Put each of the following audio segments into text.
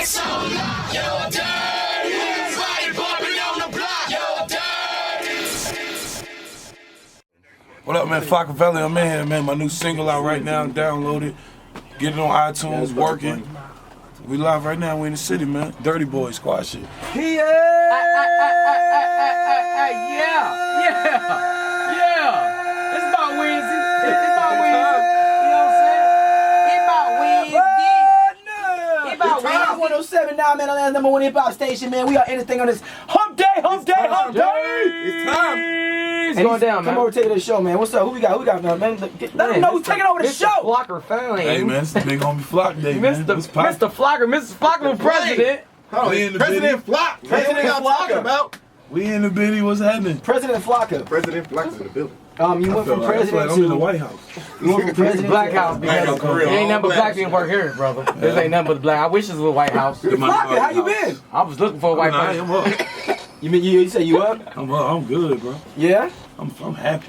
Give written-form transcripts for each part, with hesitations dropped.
so loud. Yo, dirty. Everybody bumping on the block. Yo, dirty. What up, man? Waka Flocka, I'm in here, man. My new single out right now. Download it. Get it on iTunes. Working. We live right now. We in the city, man. Durtty Boy squad shit. Yeah. It's about Wednesday. It's about Wednesday. You know what I'm saying? It's about Wednesday. It's about Wednesday. 107 now, man, on that number one hip hop station, man. We are anything on this hump day. It's time. It's going down, man. Come over, take it to the show, man. What's up? Who we got, man? Let them know who's taking over the show. Flocka family. Hey, man, it's the big homie Flock Day, man. Mr. Flocka for president. We in the President Flock. President What y'all talking about? We in the bitty. What's happening? President Flocka. President Flock's in the building. You went from president I'm in the to White House. you went from president Black to House, because for real. there ain't nothing but black people work here, brother. This ain't nothing but black. I wish this was a White House. Flocka, how you been? I was looking for a white Nah, person. I'm up. You say you up? I'm good, bro. Yeah. I'm happy.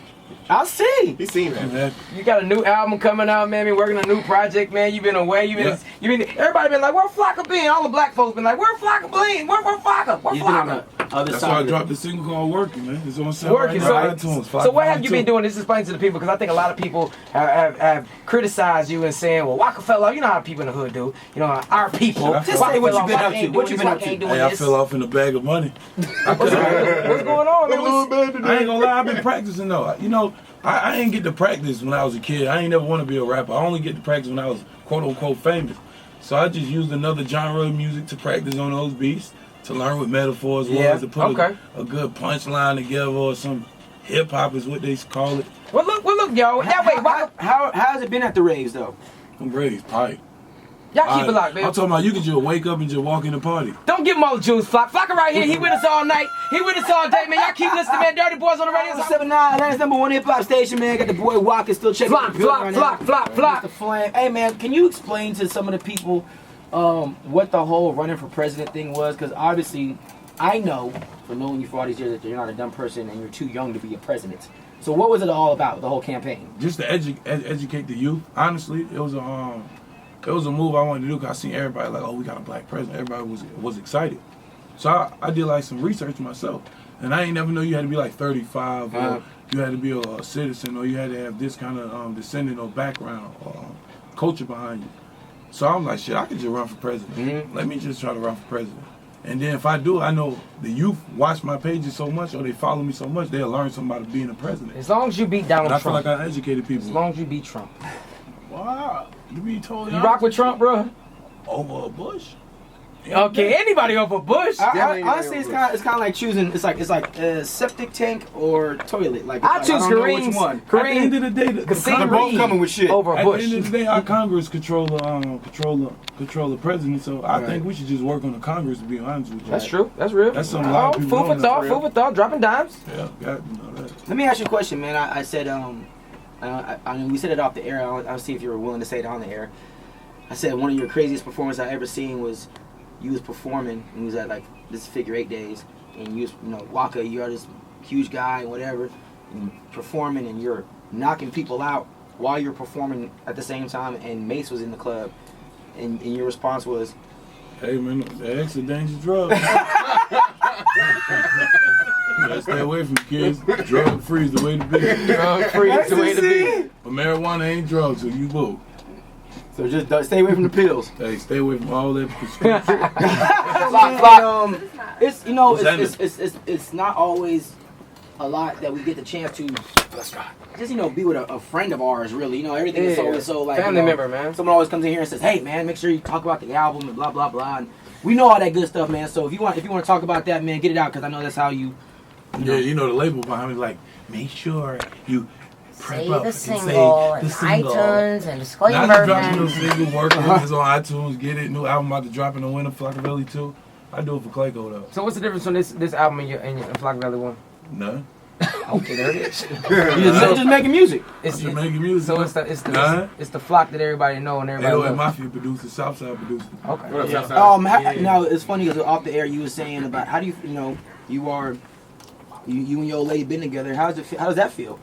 I see. He seen I'm that. happy. You got a new album coming out, man. Been working on a new project, man. You been away. You been. Everybody been like, where Flocka been? All the black folks been like, where Flocka been? Where Flocka? Where He's been on Flocka? the other That's why I side. dropped the single called Working, man. It's on sale Working, right now so, on iTunes. so what have you been doing? This explain to the people, because I think a lot of people have criticized you and saying, well, Waka Flocka, you know how people in the hood do. You know, our people. Just say what you been Waka up to. ain't What doing you this, been up Waka to? ain't doing Hey, I this. fell off in a bag of money. What's going on, man? I ain't gonna lie, I've been practicing though. You know, I ain't get to practice when I was a kid. I ain't never want to be a rapper. I only get to practice when I was quote unquote famous. So I just used another genre of music to practice on those beats, to learn what metaphors was, to put a good punchline together, or some hip hop is what they call it. Well, look, yo. That way, Waka, How has it been at the raves though? I'm raised pipe. y'all keep it locked, man. I'm talking about you can just wake up and just walk in the party. Don't give him all the juice, Flocka. Flocka right here. He with us all night. He with us all day, man. Y'all keep listening, man. Dirty Boys on the radio. 79, that's number one hip hop station, man. Got the boy Waka still checking Flock, the building flock, right flock, now. flock, flock. Mr. Flame. Hey, man, can you explain to some of the people what the whole running for president thing was? Because obviously, I know from knowing you for all these years that you're not a dumb person and you're too young to be a president. So what was it all about, the whole campaign? Just to educate the youth. Honestly, it was a move I wanted to do because I seen everybody like, oh, we got a black president. Everybody was excited. So I did like some research myself. And I ain't never know you had to be like 35 or you had to be a citizen or you had to have this kind of descendant or background or culture behind you. So I'm like, shit, I could just run for president. Let me just try to run for president. And then if I do, I know the youth watch my pages so much or they follow me so much, they'll learn something about being a president. As long as you beat Donald And I Trump. feel like I educated people. As long as you beat Trump. Wow. You be told You rock with Trump, bro? over a bush? Okay, anybody over Bush. Honestly, it's kind of like choosing. It's like a septic tank or toilet. Like I choose don't know Kareem's. which one. At the end of the day, the Kareem They're both coming with shit. over At Bush. the end of the day, our Congress control the president. So I think we should just work on the Congress. To be honest with you, That's true. That's real. That's something a lot of people food for don't thought. know. Food for thought. Dropping dimes. Yeah, got to know that. Let me ask you a question, man. I said I mean, we said it off the air. I'll see if you were willing to say it on the air. I said one of your craziest performances I ever seen was you was performing and you was at like this Figure 8 days and you was, Waka, you're this huge guy and whatever, and performing and you're knocking people out while you're performing at the same time, and Mace was in the club and your response was, Hey man, the X a dangerous drug. You gotta stay away from kids. Drug free is the way to be. Drug free is the way to be. But marijuana ain't drugs, so you boo. so just stay away from the pills. Hey, stay away from all that prescription. It's it's not always a lot that we get the chance to just be with a friend of ours. Really, everything is always so like family member, man. Someone always comes in here and says, "Hey, man, make sure you talk about the album and blah blah blah." And we know all that good stuff, man. So if you want to talk about that, man, get it out because I know that's how you. Yeah, the label behind me like, make sure you prep Say up the and single say and the single. iTunes and disclaimer. Now I dropped a new single, working it's on iTunes, get it. New album about to drop in the winter, Flocka too. I do it for Clayco though. So what's the difference from this album and your Flocka Valley one? None. Okay, there it is. You're just making music. It's just making music. So it's the flock that everybody know and everybody Hey, love. Mafia producer, Southside producer. Okay. What up, Southside? Now it's funny because off the air you were saying about how do you you and your old lady been together. How does that feel?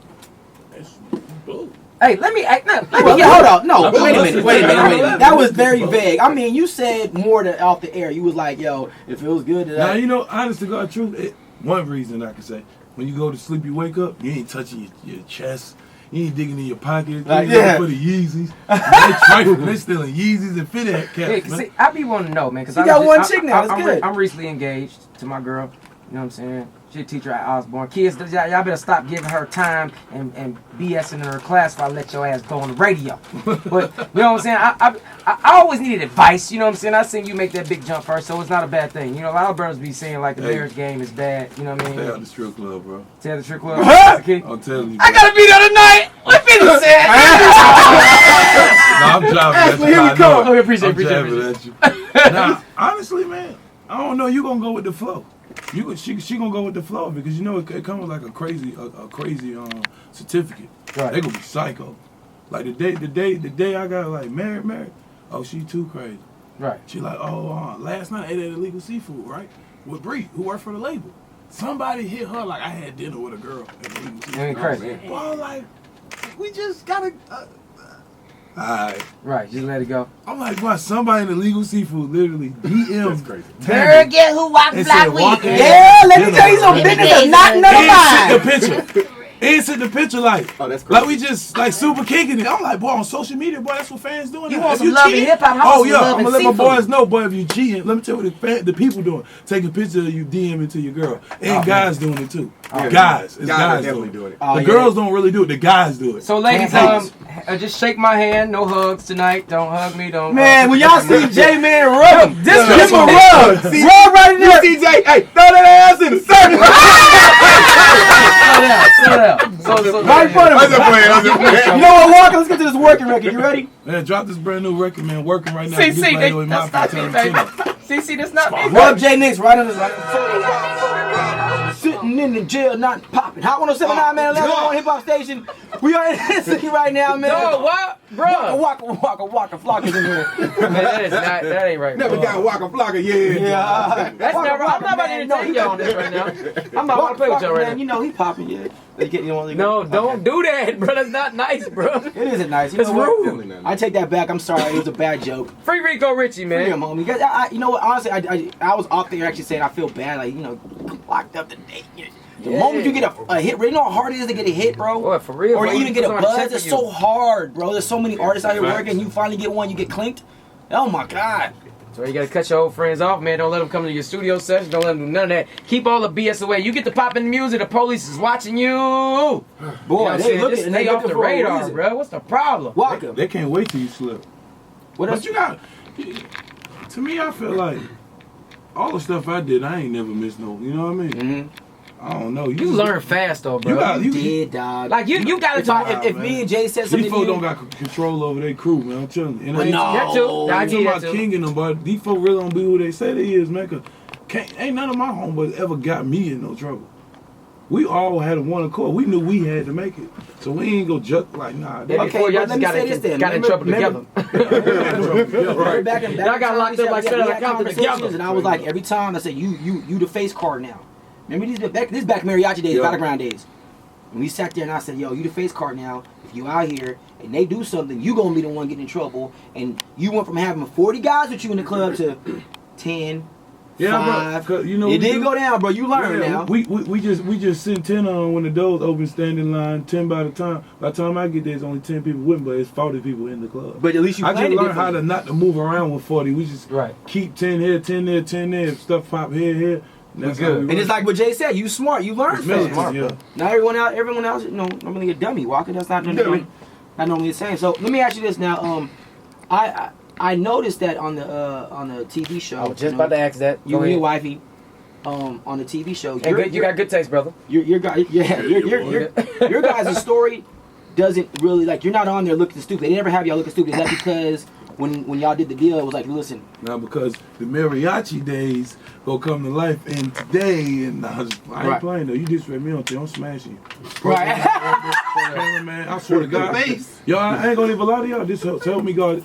It's cool. Hey, let me act. Let me Well, get hold on. No, I'm wait a minute. Wait a minute. listening. That was very vague. I mean, you said more than off the air. You was like, yo, it feels good to Now, that. you know, honest to God, truth, one reason I can say, when you go to sleep, you wake up, you ain't touching your chest. You ain't digging in your pocket. Like, You ain't yeah. for the Yeezys. They trifling. They stealing Yeezys and fit hat Yeah, caps, man. see, I be wanting to know, man, because You got one chick now, that's good. I'm recently engaged to my girl. You know what I'm saying? She's a teacher at Osborne. Kids, y'all better stop giving her time and BSing in her class if I let your ass go on the radio. But, you know what I'm saying? I always needed advice, you know what I'm saying? I seen you make that big jump first, so it's not a bad thing. You know, a lot of brothers be saying, like, the Hey. marriage game is bad, you know what I Stay out mean? the strip club, bro. Tell the trick club. I'm telling you, bro. I gotta be there tonight! What 50 said? No, I'm driving at you. Here we I know go. it. Okay, appreciate I'm it. jabbing at you. Nah, honestly, man, I don't know. You gonna go with the flow. She gonna go with the flow because you know it comes with like a crazy certificate. Right. They gonna be psycho. Like the day I got like married. Oh, she too crazy. Right. She like, last night I ate at illegal seafood, right? With Bree, who worked for the label. Somebody hit her like I had dinner with a girl at illegal seafood. Ain't crazy. Well, like, we just gotta. Alright. Right, just let it go. I'm like, boy, somebody in illegal seafood literally DM. That's crazy. Girl, get who Waka And said, Flocka Waka- with. Yeah, let me tell you some business that's not none of And mine. sent the picture. And sent the picture like, Oh, that's crazy. like we just like super kicking it. I'm like, boy, on social media, boy, that's what fans doing. You now. want If some love and cheating- hip-hop, I Oh want some yeah, love I'm and gonna let my seafood. boys know, boy, if you cheating, let me tell you what the people doing. Taking pictures of you DMing to your girl, and guys doing it too. Yeah. Guys, it's Guys are guys definitely doing it. doing it. Oh, The yeah. girls don't really do it. The guys do it. So, ladies, Campaigns. just shake my hand. No hugs tonight. Don't hug me. Don't. Man, when y'all see J Man rub him, This give him a rub. See- Rub right in there. TJ, hey, throw that ass in the circle. Slow down. So, Right in front of I'm just him. playing. I'm just playing. You know what, Walker? Let's get to this working record. You ready? Man, drop this brand new record, man. Working right now. See, Get my way that's my not me, baby. See, that's not me. Rub J Nix right on his sitting in the jail, not popping. Hot 107.9, man, 11 on hip hop station. We are in the city right now, man. No, what, bro? Waka Flocka's in here. Man, that ain't right. Never bro. got Waka Flocka, yeah. Yeah. That's never. I'm not about to entertain y'all on this right now. I'm not about to play with y'all right man, now. you know he popping, yeah. No, don't do that, bro. That's not nice, bro. It isn't nice. You It's know what? rude. Definitely not. I take that back. I'm sorry. It was a bad joke. Free Rico Richie, Free him, man. homie. Because you know what? Honestly, I was off there actually saying I feel bad. Like, you know, locked up today. The Yeah. moment you get a hit, you know how hard it is to get a hit, bro? Boy, for real. Or bro. to even get a Somebody buzz. check It's for so you. hard, bro. There's so many artists out here Facts. working. You finally get one, you get clinked. Oh my God. So you gotta cut your old friends off, man. Don't let them come to your studio sessions. Don't let them do none of that. Keep all the BS away. You get to popping music, the police is watching you. Boy, You know what I'm they saying? looking Just and stay they off looking the for a radar, reason. bro. What's the problem? Waka. They can't wait till you slip. What else? But you got, to me, I feel like all the stuff I did, I ain't never missed no. You know what I mean? Mm-hmm. I don't know. You learn fast though, bro. You got You you. did, dog. Like you gotta If, talk. if me and Jay said something These to folks you, don't got control over their crew, man. I'm telling you. And But I ain't no. That too. I I'm get talking that about too. King and them, but these folks really don't be who they say they is, man. 'Cause ain't none of my homeboys ever got me in no trouble. We all had a one accord. We knew we had to make it, so we ain't go joke like nah. Yeah, Okay, before y'all but let just me say this then. got in trouble Remember- together. Right. Back in Y'all got locked up like we straight out of had Compton conversations, together. and I was like, every time I said, you the face card now. Remember this back mariachi days, Yeah. battleground days. And we sat there and I said, yo, you the face card now. If you out here and they do something, you gonna be the one getting in trouble. And you went from having 40 guys with you in the club to 10, Yeah, 5. bro. 'Cause you know It we did do- go down, bro. You learn Yeah, now. We just sent 10 on when the doors open, standing line 10 by the time. By the time I get there, it's only 10 people with me, but it's 40 people in the club. But at least you I just planned it learned how to differently. not to move around with 40. We just Right. keep 10 here, 10 there, 10 there. If stuff pop here. That's good. how we And it's work. like what Jay said, you smart, you learn It's fast. militant, yeah. Now everyone else, you know, normally a dummy. Walker, that's not Dummy. not normally the same. So let me ask you this now. I noticed that on the TV show. I was just about to ask that. You Go and your ahead. wifey, on the TV show. Hey, you got good taste, brother. Your guy, yeah, your guys' story doesn't really like. You're not on there looking stupid. They never have y'all looking stupid. Is that because when y'all did the deal, it was like, listen, Now because the mariachi days go come to life, and today, and I ain't Right. playing though. You disrespect me on TV, I'm smashing you. right? Man, I swear to God. Face. Yo, I ain't gonna leave a lot of y'all. This help me God.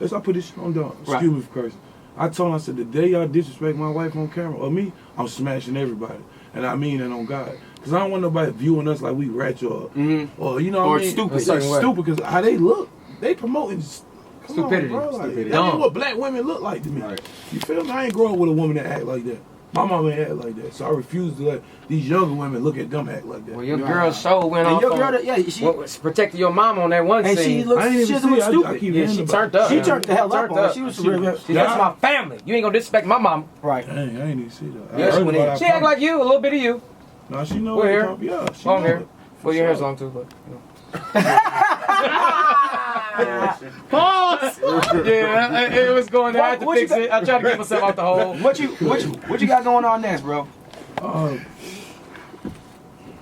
Let's I put this shit on down. Excuse Right. me for cursing. I told him, I said, the day y'all disrespect my wife on camera or me, I'm smashing everybody. And I mean it on God. Cause I don't want nobody viewing us like we ratchet or you know Or what I mean? stupid. It's like stupid because how they look, they promoting Stupidity. bro. Like, Stupidity. that ain't what black women look like to me. Right. You feel me? I ain't growing up with a woman that act like that. My mama ain't act like that, so I refuse to let these younger women look at them act like that. Well, your girl's show went And off your on, girl, yeah, she protected your mom on that one and scene. she looks, I ain't she even doesn't see look it. I stupid. keep Yeah, hearing she about turned it. up. She turned the hell up Turned on up. it. She was She real. was- See, that's my family. You ain't gonna disrespect my mom. Right. Dang, I ain't even see that. I Yeah, she heard went about in. it. She act like you, a little bit of you. No, she know We're what here. it come- Yeah, she Long know hair. it. Well, your hair's sure. long too, but you know. Pause. Yeah, it was going there. I had to What you fix it. I tried to get myself out the hole. What you got going on next, bro?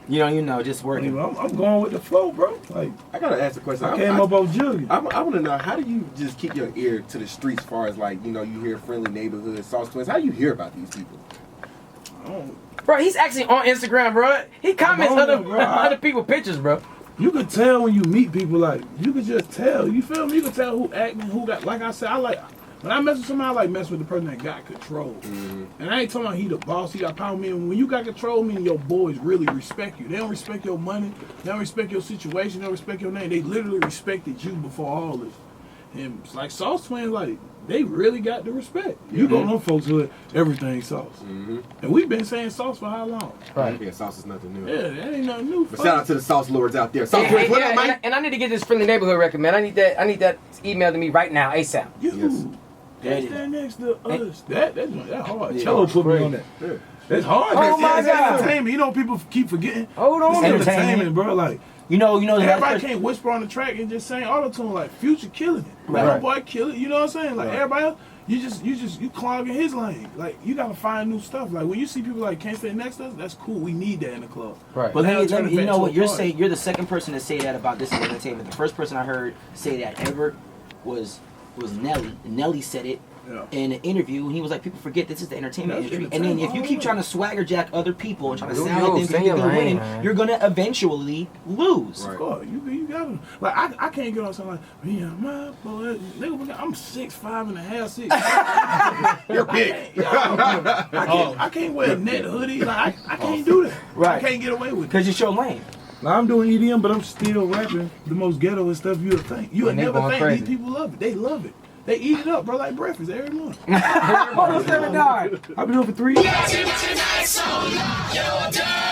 You know, just working. I'm going with the flow, bro. Like, I gotta ask a question. I came up on jugging. I want to know, how do you just keep your ear to the streets as far as like, you know, you hear Friendly Neighborhood, Sauce Twins. How do you hear about these people? Bro, he's actually on Instagram, bro. He comments I'm on other there, bro. other people's pictures, bro. You can tell when you meet people, like, you can just tell. You feel me? You can tell who acting, who got, like I said, when I mess with somebody, I like mess with the person that got control. And I ain't talking about he the boss, he got power. Man, when you got control, meaning your boys really respect you. They don't respect your money, they don't respect your situation, they don't respect your name. They literally respected you before all this. And it's like Sauce Twins, like, they really got the respect. You go to them folks hood, everything sauce. And we've been saying sauce for how long? Right. Yeah, sauce is nothing new. Yeah, that ain't nothing new. But shout out to the sauce lords out there. Sauce Yeah, Twins, what yeah, up, man? and I need to get this Friendly Neighborhood record, man. I need that emailed to me right now, ASAP. You, Yes. that's that next to us. That hard. Yeah. Cello put me on that. Yeah. It's hard. Oh, my It's God. entertainment. You know, people keep forgetting. Hold on. It's Entertainment. entertainment, bro. Like, You know. everybody can't whisper on the track and just sing auto-tune. Like, Future killing it. Right. Right. Boy kill it. You know what I'm saying? Like, Right. everybody else, you clogging his lane. Like, you gotta find new stuff. Like, when you see people like Can't Stay Next to Us, that's cool. We need that in the club. Right. But Now let turn me, it you back know to what a you're party. saying. You're the second person to say that about this is entertainment. The first person I heard say that ever was Nelly. And Nelly said it in an interview, and he was like, "People forget this is the entertainment That's industry." And then if you entertainment. keep trying to swagger jack other people and trying to Yo, sound like them stay because in they're lane, winning, man. you're gonna eventually lose. Right. Of course, you got them. Like, I can't get on something like, me and my boy, nigga, I'm 6'5" and a half, 6. You're big. I can't wear a net hoodie. Like, I can't do that. Right. I can't get away with it. Because it's your lane. Now, I'm doing EDM, but I'm still rapping the most ghetto and stuff you would think. You would And they never going think crazy. these people love it. They love it. They eat it up, bro, like breakfast every morning. Oh, 7 9. I've been doing it for 3 years. Tonight's so long. You're dirty.